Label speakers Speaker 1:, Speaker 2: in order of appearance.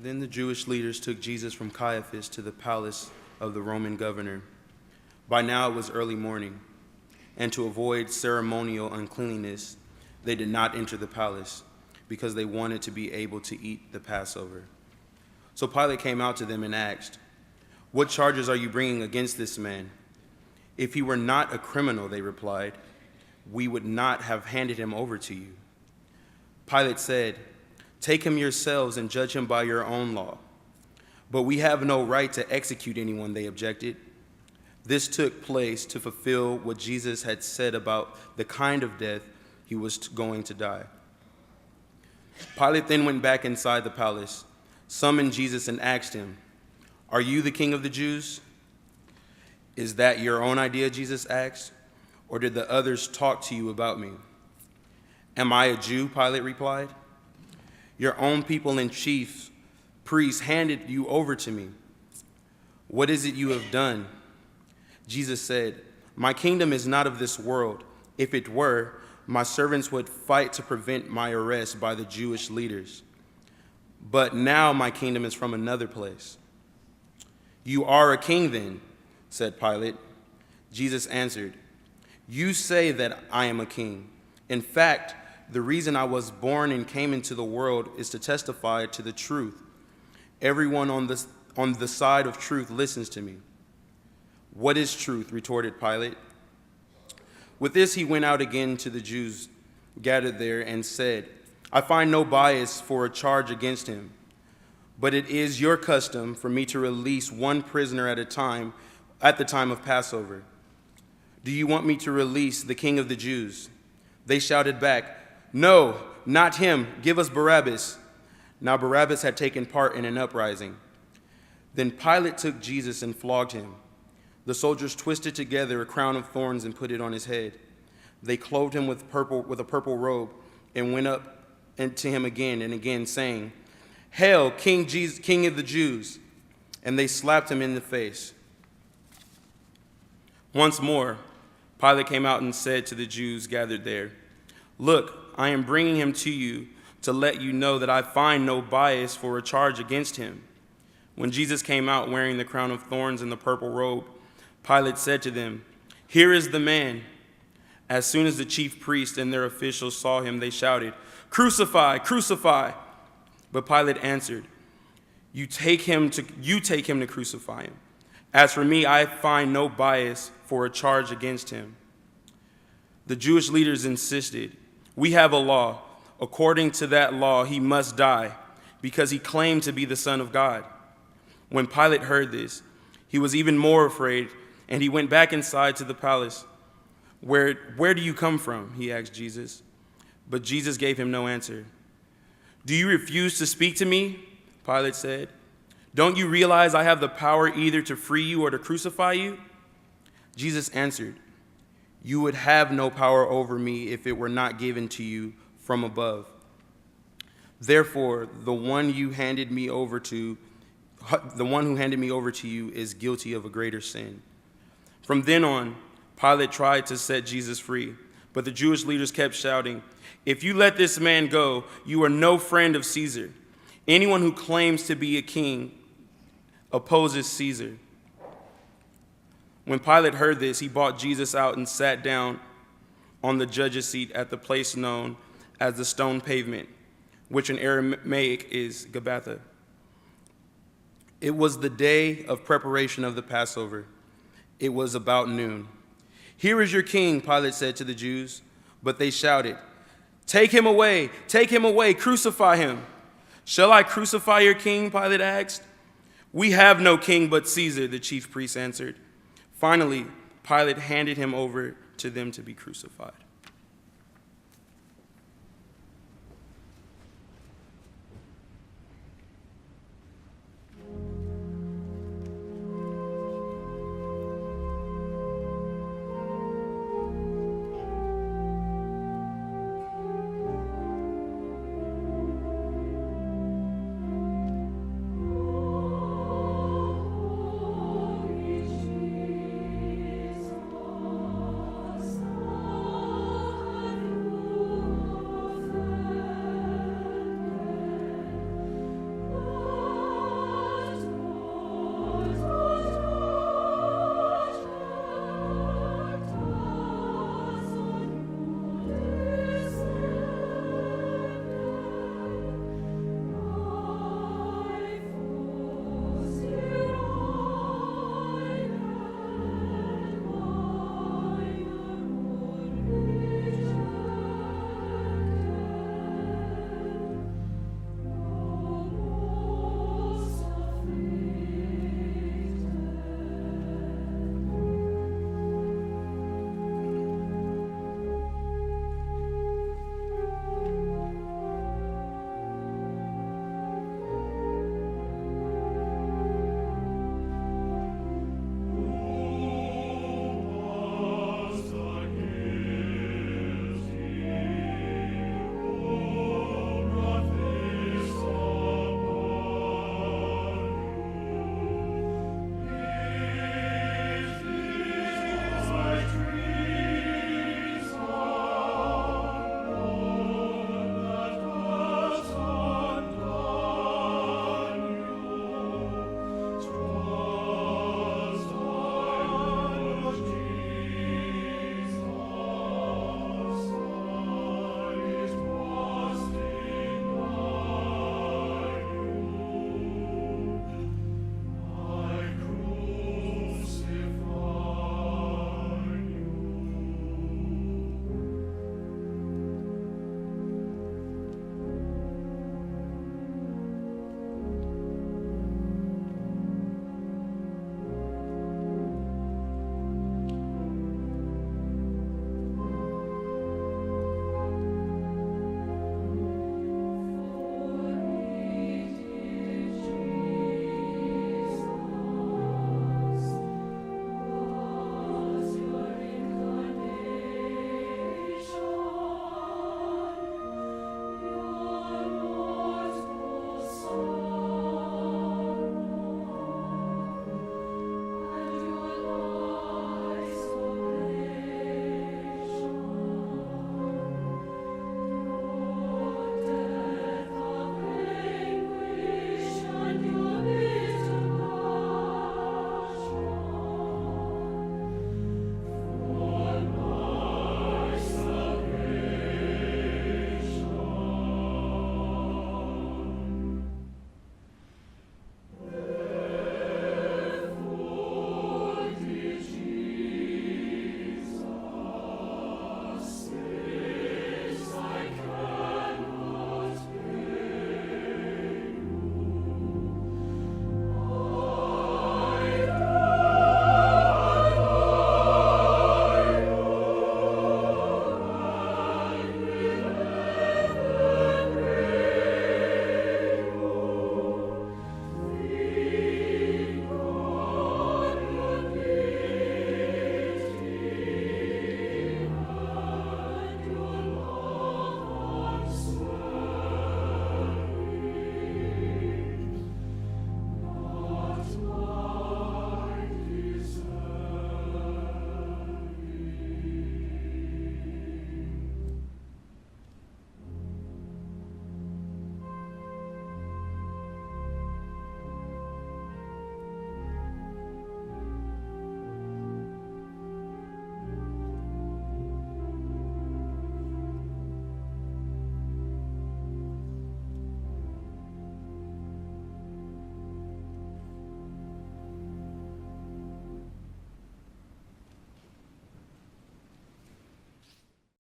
Speaker 1: Then the Jewish leaders took Jesus from Caiaphas to the palace of the Roman governor. By now it was early morning, and to avoid ceremonial uncleanliness, they did not enter the palace, because they wanted to be able to eat the Passover. So Pilate came out to them and asked, "What charges are you bringing against this man?" "If he were not a criminal," they replied, "we would not have handed him over to you." Pilate said, "Take him yourselves and judge him by your own law." "But we have no right to execute anyone," they objected. This took place to fulfill what Jesus had said about the kind of death he was going to die. Pilate then went back inside the palace, summoned Jesus, and asked him, "Are you the king of the Jews?" "Is that your own idea?" Jesus asked, "or did the others talk to you about me?" "Am I a Jew?" Pilate replied. "Your own people and chief priests handed you over to me. What is it you have done?" Jesus said, "My kingdom is not of this world. If it were, my servants would fight to prevent my arrest by the Jewish leaders. But now my kingdom is from another place." "You are a king then," said Pilate. Jesus answered, "You say that I am a king. In fact, the reason I was born and came into the world is to testify to the truth. Everyone on the side of truth listens to me." "What is truth?" retorted Pilate. With this, he went out again to the Jews gathered there and said, "I find no bias for a charge against him, but it is your custom for me to release one prisoner at a time at the time of Passover. Do you want me to release the king of the Jews?" They shouted back, "No, not him. Give us Barabbas." Now Barabbas had taken part in an uprising. Then Pilate took Jesus and flogged him. The soldiers twisted together a crown of thorns and put it on his head. They clothed him with a purple robe and went up to him again and again, saying, "Hail, King of the Jews!" And they slapped him in the face. Once more, Pilate came out and said to the Jews gathered there, "Look, I am bringing him to you to let you know that I find no bias for a charge against him." When Jesus came out wearing the crown of thorns and the purple robe, Pilate said to them, "Here is the man." As soon as the chief priests and their officials saw him, they shouted, "Crucify, crucify!" But Pilate answered, You take him to crucify him. As for me, I find no bias for a charge against him." The Jewish leaders insisted, "We have a law. According to that law, he must die, because he claimed to be the Son of God." When Pilate heard this, he was even more afraid, and he went back inside to the palace. Where do you come from?" he asked Jesus. But Jesus gave him no answer. "Do you refuse to speak to me?" Pilate said. "Don't you realize I have the power either to free you or to crucify you?" Jesus answered, "You would have no power over me if it were not given to you from above. Therefore, the one who handed me over to you is guilty of a greater sin." From then on, Pilate tried to set Jesus free, but the Jewish leaders kept shouting, "If you let this man go, you are no friend of Caesar. Anyone who claims to be a king opposes Caesar." When Pilate heard this, he brought Jesus out and sat down on the judge's seat at the place known as the stone pavement, which in Aramaic is Gabbatha. It was the day of preparation of the Passover. It was about noon. "Here is your king," Pilate said to the Jews. But they shouted, take him away, crucify him." "Shall I crucify your king?" Pilate asked. "We have no king but Caesar," the chief priests answered. Finally, Pilate handed him over to them to be crucified.